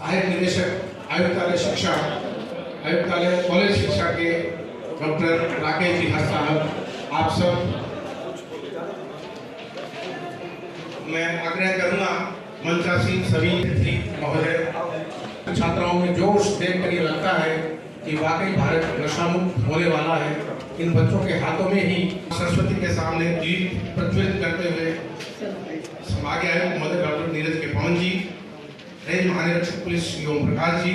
सहायक निदेशक आयुक्तालय शिक्षा, आयुक्तालय कॉलेज शिक्षा के डॉक्टर राकेश जी हर साहब, आप सब, मैं आग्रह करूंगा मंचासीन सभी अतिथि महोदय, छात्राओं में जोश देखकर ये लगता है कि वाकई भारत नशा मुक्त होने वाला है। इन बच्चों के हाथों में ही सरस्वती के सामने जीत प्रज्वलित करते हुए आगे आए महोदय डॉक्टर नीरज के पवन जी, रेंज महानिरीक्षक पुलिस श्री ओम प्रकाश जी,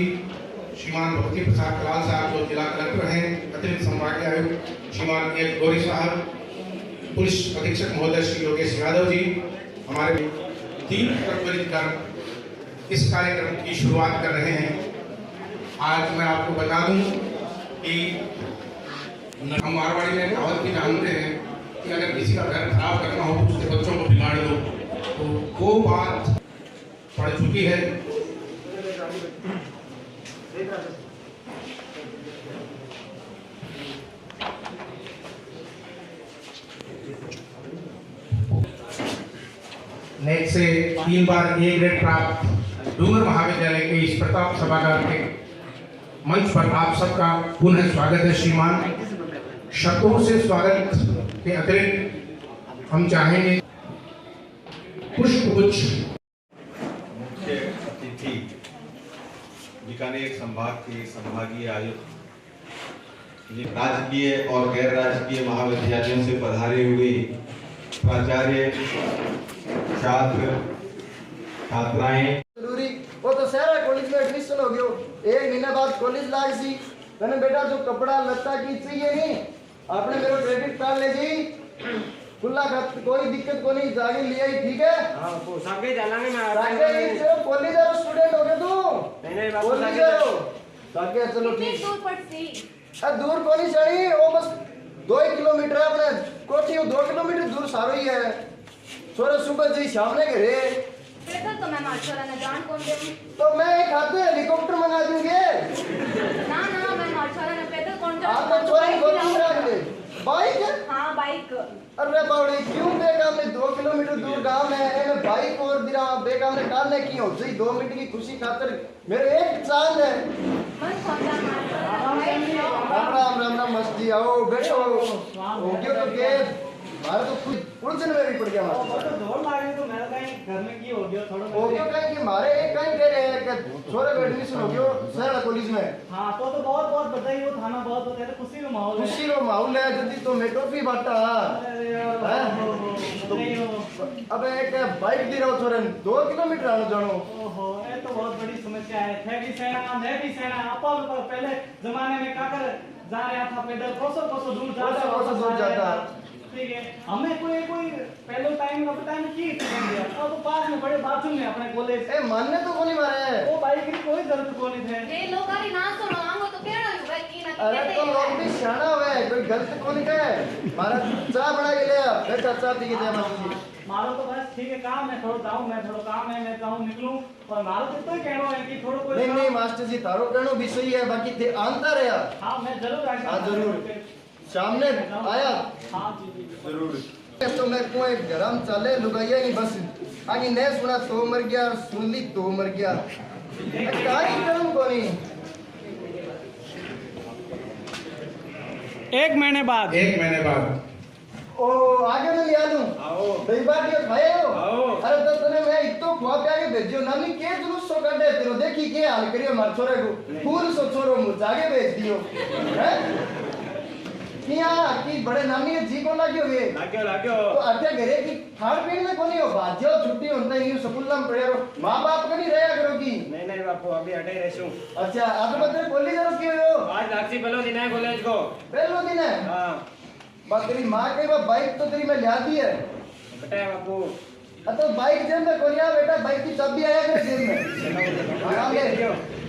श्रीमान भक्ति प्रसाद कलाल साहब जो जिला कलेक्टर हैं, अतिरिक्त संभागीय आयुक्त श्रीमान एल गौरी साहब, पुलिस अधीक्षक महोदय श्री योगेश यादव जी, हमारे दीप प्रज्वलित कर इस कार्यक्रम की शुरुआत कर रहे हैं। आज मैं आपको बता दूं कि हम मारवाड़ी में कहावत भी जानते हैं कि अगर किसी का घर खराब करना हो तो उसके बच्चों को बिगाड़ दो, तो वो बात पड़ चुकी है। नेट से 3 बार ए ग्रेड प्राप्त डूंगर महाविद्यालय के इस प्रताप सभागार के मंच पर आप सबका पुनः स्वागत है। श्रीमान, शब्दों से स्वागत के अतिरिक्त हम चाहेंगे पुष्पगुच्छ। मुख्य अतिथि बीकानेर संभाग के संभागीय आयुक्त, राजकीय और गैर राजकीय महाविद्यालयों से पधारे हुए प्राचार्य, छात्र छात्राएं, जरूरी वो तो सारा कॉलेज में एडमिशन हो गयो, 1 महीने बाद कॉलेज लाग सी। मैंने बेटा जो कपड़ा लत्ता की चाहिए नहीं, आपने मेरा क्रेडिट कार्ड ले जी, खुला खत, कोई दिक्कत को नहीं, जाके लिया ही, ठीक है? हां तो सागे जालांगे मैं सागे जो कॉलेज का स्टूडेंट हो गए तू, नहीं बाबू सागे चलो ठीक। दूर पड़ती दूर को नहीं सही, वो बस 2 किलोमीटर है, अपने कोठी 2 किलोमीटर दूर सारो ही है। छोरे सुबह जी सामने के रे पैदल तो मैं मार्शल ने जान कौन दे, तो मैं एक हाथे हेलीकॉप्टर मंगा दूंगे ना ना मैं मार्शल ने पैदल कौन जा, आप तो छोरी को दूसरा दे बाइक है। हां बाइक। अरे बावड़ी क्यों बेकाम ने 2 किलोमीटर दूर गांव है, एने बाइक और दिरा बेकाम ने काटने की हो जी, 2 मिनट की खुशी खातिर मेरे एक चांद है। मन कौन जा मार्शल राम राम राम राम मस्ती आओ बैठो हो गयो तो के मारे तो खुद उलझन में भी पड़ गया वो मारे तो दौड़ मारे तो मैं कहीं घर में की हो गया थोड़ा हो गयो कहीं कि मारे एक कहीं कह रहे हैं कि छोरे का एडमिशन हो गयो शहर कॉलेज में। हां तो बहुत बहुत बधाई हो, थाना बहुत होता है, खुशी का माहौल है, खुशी रो माहौल है। जल्दी तो मैं टॉफी बांटा अरे यार नहीं हो। अब एक बाइक दी रहो छोरे 2 किलोमीटर आनो जानो। ओहो ये तो बहुत बड़ी समस्या है। थे भी सेना मैं भी सेना, अपन पहले जमाने में काकर जा रहा था पैदल, कोसों दूर जाता, ठीक है। हमें कोई पहले टाइम का टाइम की दिया, और तो पास में बड़े बाथरूम में अपने कॉलेज ए मानने तो कोनी मारे वो बाइक की कोई जरूरत को नहीं थे। ये लोग अरे ना तो मांगो तो केड़ा भाई की ना अरे तो लोग भी सियाना हुए, कोई गलत कोनी कहे। मारा चाय बना के ले बेटा, चाय पी के दे मारो। मारो तो बस ठीक है, काम है थोड़ा जाऊं, मैं थोड़ा काम है, मैं जाऊं निकलूं, और मारो तो ही कहना है कि थोड़ा कोई नहीं मास्टर जी तारो कहनो भी सही है, बाकी थे आंता रहा। हां मैं जरूर आऊंगा। हां जरूर सामने आया। हां जी जरूर। तो मैं को एक गरम चले लुगाइया नहीं बस आगे ने सुना तो मर गया, सुन ली तो मर गया, काई करूं कोनी। 1 महीने बाद ओ आगे मैं लिया लूं। आओ दही बाटी खाए हो। आओ अरे तो तने मैं इतो खुआ के आगे भेजियो, नानी के जुलूस सो काटे तेरो, देखी के हाल करियो मार छोरे को, फूल सो छोरो मुझ आगे भेज दियो हैं। किया की बड़े नानी के जी को लागियो वे लाग्यो तो अटे घरे की खाड़ पीण में कोनी हो, बाजियो छुट्टी होता ही स्कूल में पढ़े रो, मां-बाप कनी रहया करो की। नहीं बापू अभी अटे रहूं। अच्छा आज बदले कॉलेज रो क्यों हो? आज लाक्षी पहलो दिन है कॉलेज को। पहलो दिन है? हां बात तेरी मां के बाइक तो तेरी मैं ला दी है बेटा बापू। तो बाइक जेब में कोनिया बेटा, बाइक की चाबी आया कर जेब में हां ले।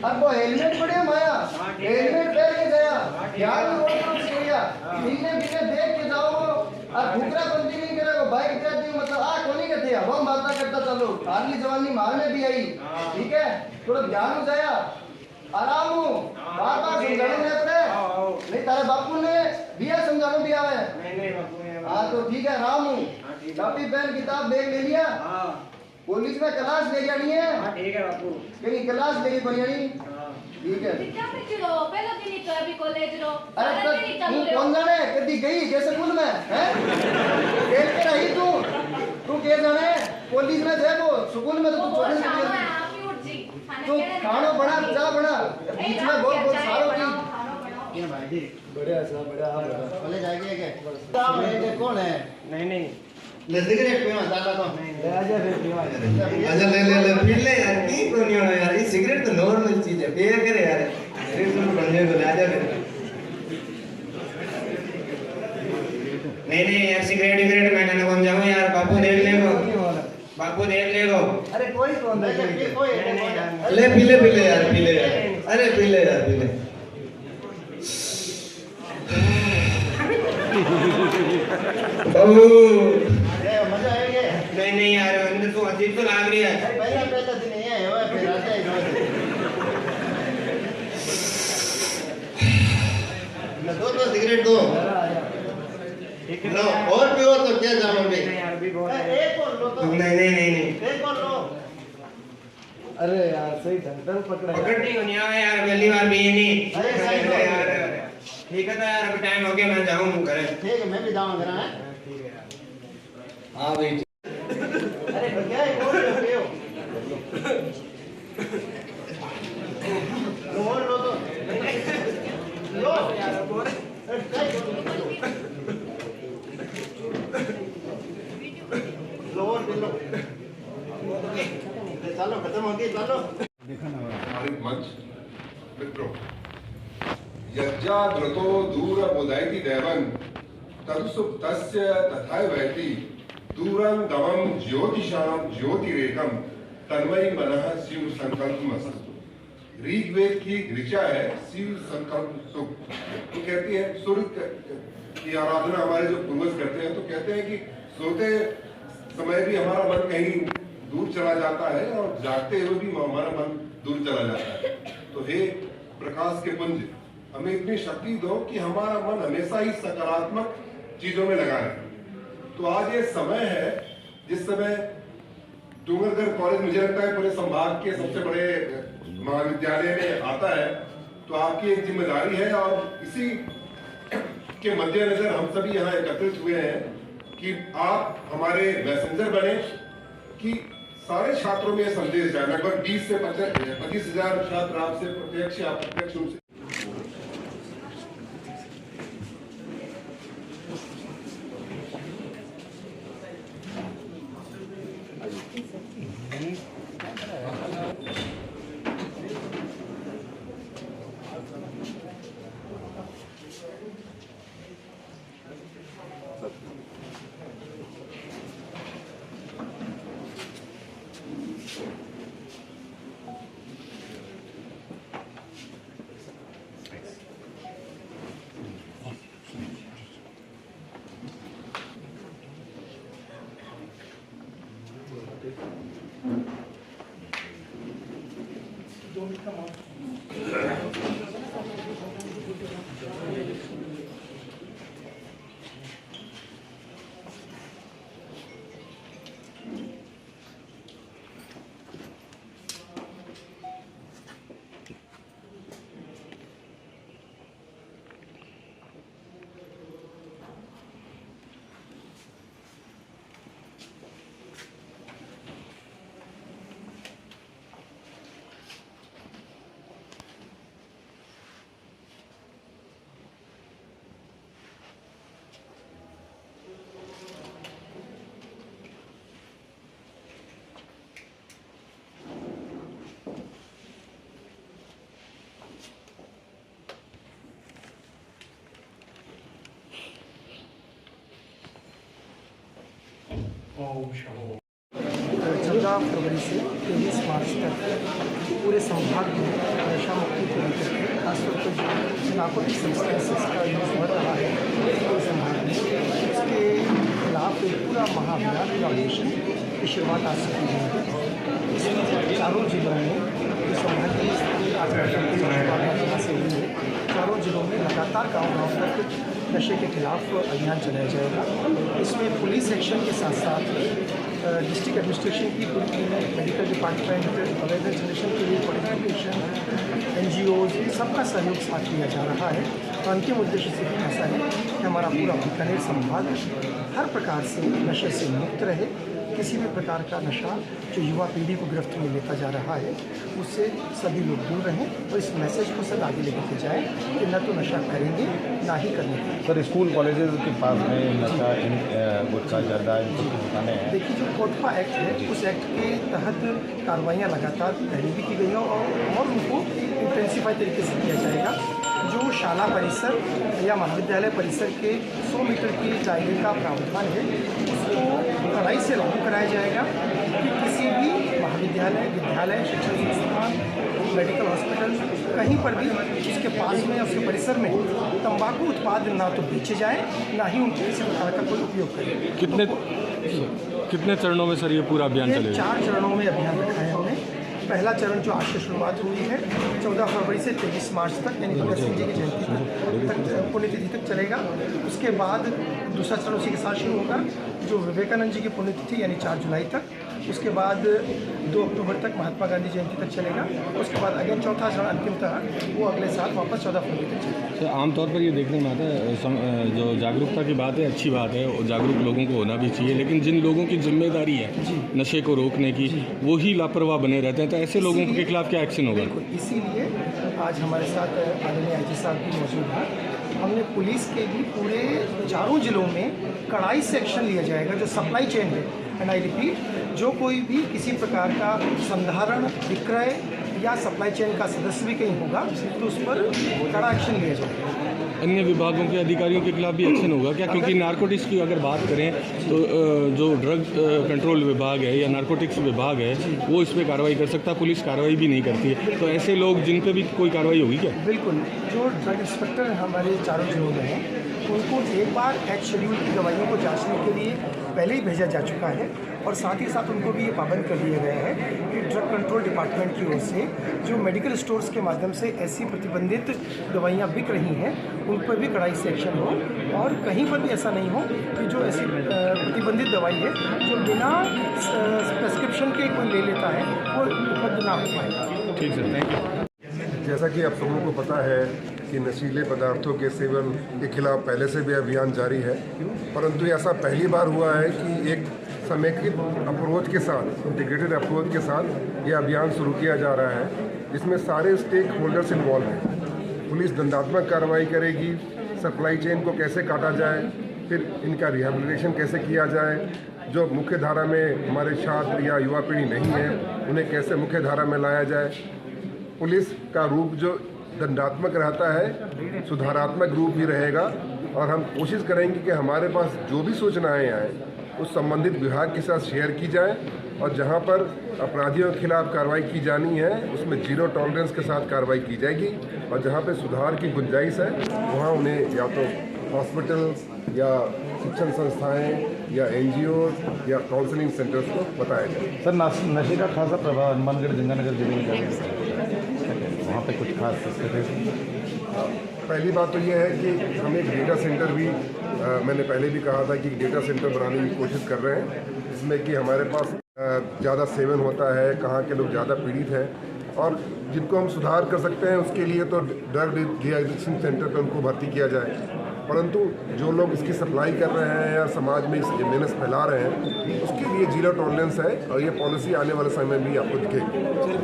अब वो हेलमेट पड़े माया, हेलमेट पहन के गया, ध्यान रोड से गया, पीने देख के जाओ, और भूखरा बंदी नहीं करेगा बाइक दे दी, मतलब आ कोनी के थे हम बात करता चलो, खाली जवानी मारने भी आई, ठीक है थोड़ा ध्यान हो जाया, आराम हो, बार-बार समझाने में अपने नहीं तारे बापू ने दिया समझाने भी आवे नहीं बापू। हां तो ठीक है आराम हो, कॉपी पेन किताब बैग ले लिया, पुलिस में क्लास ले जानी है। हाँ ठीक है बापू। कहीं क्लास लेके बनियानी। ठीक है। क्या में चलो पहले दिन ही तो अभी कॉलेज रो अरे पहले दिन ही तू चलो कौन जाने कदी गई जैसे स्कूल में हैं? खेल के रही तू के जाने पुलिस में थे वो स्कूल में तो तू वो छोड़ने शाम नहीं में दी। आप ही उठ जी तू खानो बना चाह बना बीच में बहुत बहुत सारो की बढ़िया सा बढ़िया कॉलेज आ गया क्या कौन है? नहीं ले सिगरेट पीवा ज्यादा तो ले आजा फिर पीवा अच्छा ले पी ले यार की कोनी हो यार ये सिगरेट तो नॉर्मल चीज है पिया करे यार अरे तुम बंदे को ले आजा फिर नहीं यार सिगरेट मैं ना कौन जाऊं यार बापू देख लेगो अरे कोई कौन है कोई ले पी ले यार अरे पी ले बाबू मजा आएगा। नहीं यार अंदर तो अजीब तो लग रही है पहला दिन नहीं है वो फिर आता है रोज दो सिगरेट दो लो और पियो तो क्या जामा में यार भी बहुत एक और लो तो नहीं एक और लो। अरे यार सही ढंग पकड़ा पकड़नी होनी है यार पहली बार भी ये नहीं अरे सही है यार ठीक है तो यार अभी टाइम हो गया मैं जाऊं घर ठीक है मैं भी जाऊंगा ना। हां भाई अरे क्या है और पियो लो और लो तो लो यार बोल लो और पी लो चलो खत्म हो गई चलो। हमारे मंच मित्रों यज्ञाग्रतो दूर मुदायति देवं तत्सुप्तस्य तथा वैति दूरं दमं ज्योतिषां ज्योतिरेकं तन्मयि मनः शिव संकल्पमस्तु। ऋग्वेद की ऋचा है शिव संकल्प सुख। तो कहती है सूर्य की आराधना हमारे जो पूर्वज करते हैं तो कहते हैं कि सोते समय भी हमारा मन कहीं दूर चला जाता है और जागते हुए भी हमारा मन दूर चला जाता है। तो हे प्रकाश के पुंज हमें इतनी शक्ति दो कि हमारा मन हमेशा ही सकारात्मक चीजों में लगा रहे। तो आज ये समय है जिस समय डूंगरगढ़ कॉलेज मुझे लगता है पूरे संभाग के सबसे बड़े महाविद्यालय में आता है। तो आपकी एक जिम्मेदारी है और इसी के मद्देनजर हम सभी यहाँ एकत्रित हुए हैं कि आप हमारे मैसेंजर बने कि सारे छात्रों में संदेश जाए। लगभग 20 से 25,000 छात्र आपसे प्रत्यक्ष या अप्रत्यक्ष रूप से चौदह फरवरी से 23 मार्च तक पूरे संभाग में नशा मुक्ति को लेकर के खासतौर पर जो नार्कोटिक सब्सटेंसेस का यूज़ बढ़ रहा है पूरे संभाग में उसके खिलाफ एक पूरा महाअभियान पूरा ऑपरेशन की शुरुआत आज से की गई है। इसमें चारों जिलों में जो संभागीय यहाँ से हुई है चारों जिलों में लगातार गाँव तक नशे के खिलाफ अभियान चलाया जाएगा। इसमें पुलिस एक्शन के साथ साथ डिस्ट्रिक्ट एडमिनिस्ट्रेशन की पूरी टीमें, मेडिकल डिपार्टमेंट, अवेयरनेस जनरेशन के लिए पॉलिटिफिकेशन, NGOs, सबका सहयोग साथ लिया जा रहा है। और अंतिम उद्देश्य सिर्फ ऐसा है कि हमारा पूरा बीकानेर संभाग हर प्रकार से नशे से मुक्त रहे। किसी भी प्रकार का नशा जो युवा पीढ़ी को गिरफ्त में लेता जा रहा है उससे सभी लोग दूर रहें और इस मैसेज को सदा आगे लेकर जाएं कि न तो नशा करेंगे ना ही करेंगे। सर, स्कूल कॉलेजेस के पास में नशा गुटखा जर्दा इनकी दुकानें हैं। देखिए, जो कोटपा एक्ट है उस एक्ट के तहत कार्रवाइयाँ लगातार पहले भी की गई हैं और उनको इंटेंसिफाई तरीके से किया जाएगा। जो शाला परिसर या महाविद्यालय परिसर के 100 मीटर के दायरे का प्रावधान है उसको कड़ाई से लागू कराया जाएगा कि किसी भी महाविद्यालय, विद्यालय, शिक्षण संस्थान, मेडिकल हॉस्पिटल कहीं पर भी उसके पास में, उसके परिसर में तंबाकू उत्पाद ना तो बेचे जाए ना ही उनके किसी प्रकार का कोई उपयोग करें। कितने चरणों में सर ये पूरा अभियान चलेगा? 4 चरणों में अभियान रखा है हमने। पहला चरण जो आज से शुरुआत हुई है 14 फरवरी से 23 मार्च तक, यानी भगत सिंह जी की जयंती तक, पुण्यतिथि तक चलेगा। उसके बाद दूसरा चरण उसी के साथ शुरू होगा जो विवेकानंद जी की पुण्यतिथि यानी 4 जुलाई तक। उसके बाद 2 अक्टूबर तक महात्मा गांधी जयंती तक चलेगा। उसके बाद अगेन चौथा चरण अंतिमतः वो अगले साल वापस 14 फरवरी तक चलेगा। तो आमतौर पर ये देखने में आता है जो जागरूकता की बात है, अच्छी बात है और जागरूक लोगों को होना भी चाहिए, लेकिन जिन लोगों की जिम्मेदारी है नशे को रोकने की वो ही लापरवाह बने रहते हैं, तो ऐसे लोगों के खिलाफ क्या एक्शन होगा? बिल्कुल, इसीलिए आज हमारे साथ आदरणीय IG साहब भी मौजूद हैं। हमने पुलिस के भी पूरे 4 जिलों में कड़ाई से एक्शन लिया जाएगा। जो सप्लाई चेन है, एंड आई रिपीट, जो कोई भी किसी प्रकार का संधारण, विक्रय या सप्लाई चेन का सदस्य भी कहीं होगा तो उस पर कड़ा एक्शन लिया जाएगा। अन्य विभागों के अधिकारियों के खिलाफ भी एक्शन होगा क्या? क्योंकि नारकोटिक्स की अगर बात करें तो जो ड्रग कंट्रोल विभाग है या नारकोटिक्स विभाग है वो इस पर कार्रवाई कर सकता है, पुलिस कार्रवाई भी नहीं करती है, तो ऐसे लोग जिन पे भी कोई कार्रवाई होगी क्या? बिल्कुल, जो ड्रग इंस्पेक्टर हमारे 4 जिलों में हैं उनको एक बार H शेड्यूल की दवाइयों को जांचने के लिए पहले ही भेजा जा चुका है और साथ ही साथ उनको भी ये पाबंद कर दिया गया है कि ड्रग कंट्रोल डिपार्टमेंट की ओर से जो मेडिकल स्टोर्स के माध्यम से ऐसी प्रतिबंधित दवाइयाँ बिक रही हैं उन पर भी कड़ाई से एक्शन हो और कहीं पर भी ऐसा नहीं हो कि जो ऐसी प्रतिबंधित दवाई है जो बिना प्रेस्क्रिप्शन के कोई ले लेता है वो उपलब्ध ना हो पाएगा। ठीक सर, थैंक यू। जैसा कि आप सबों को पता है कि नशीले पदार्थों के सेवन के खिलाफ पहले से भी अभियान जारी है, परंतु ऐसा पहली बार हुआ है कि एक समेकित अप्रोच के साथ, इंटीग्रेटेड अप्रोच के साथ ये अभियान शुरू किया जा रहा है जिसमें सारे स्टेक होल्डर्स इन्वॉल्व हैं। पुलिस दंडात्मक कार्रवाई करेगी, सप्लाई चेन को कैसे काटा जाए, फिर इनका रिहेबिलिटेशन कैसे किया जाए, जो मुख्य धारा में हमारे छात्र या युवा पीढ़ी नहीं है उन्हें कैसे मुख्य धारा में लाया जाए। पुलिस का रूप जो दंडात्मक रहता है सुधारात्मक रूप ही रहेगा और हम कोशिश करेंगे कि हमारे पास जो भी सूचनाएं आए उस संबंधित विभाग के साथ शेयर की जाए और जहां पर अपराधियों के खिलाफ कार्रवाई की जानी है उसमें 0 टॉलरेंस के साथ कार्रवाई की जाएगी और जहां पे सुधार की गुंजाइश है वहां उन्हें या तो हॉस्पिटल या शिक्षण संस्थाएं या NGO या काउंसलिंग सेंटर्स को बताया जाए। सर, नशे का खासा प्रभाव हनुमानगढ़ गंगानगर जिले में जारी वहाँ पे कुछ खास पहली बात तो यह है कि हम एक डेटा सेंटर भी मैंने पहले भी कहा था कि डेटा सेंटर बनाने की कोशिश कर रहे हैं जिसमें कि हमारे पास ज़्यादा सेवन होता है, कहाँ के लोग ज़्यादा पीड़ित हैं और जिनको हम सुधार कर सकते हैं उसके लिए तो ड्रग डिएडिक्शन सेंटर पर उनको भर्ती किया जाए, परंतु जो लोग इसकी सप्लाई कर रहे हैं या समाज में इस मेहनत फैला रहे हैं उसके लिए 0 टॉलरेंस है और ये पॉलिसी आने वाले समय में भी आपको दिखेगी। सर,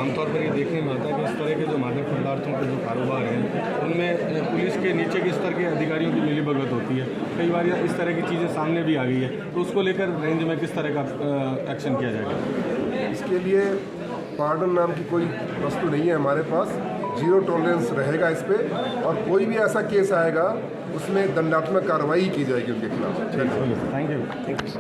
आमतौर पर ये देखने में आता है कि इस तरह के जो मादक पदार्थों के जो कारोबार हैं उनमें पुलिस के नीचे के स्तर के अधिकारियों की मिलीभगत होती है, कई बार इस तरह की चीज़ें सामने भी आ गई है, तो उसको लेकर रेंज में किस तरह का एक्शन किया जाएगा? इसके लिए पार्डन नाम की कोई वस्तु नहीं है हमारे पास, 0 टॉलरेंस रहेगा इस पे और कोई भी ऐसा केस आएगा उसमें दंडात्मक कार्रवाई की जाएगी उनके खिलाफ। Thank you.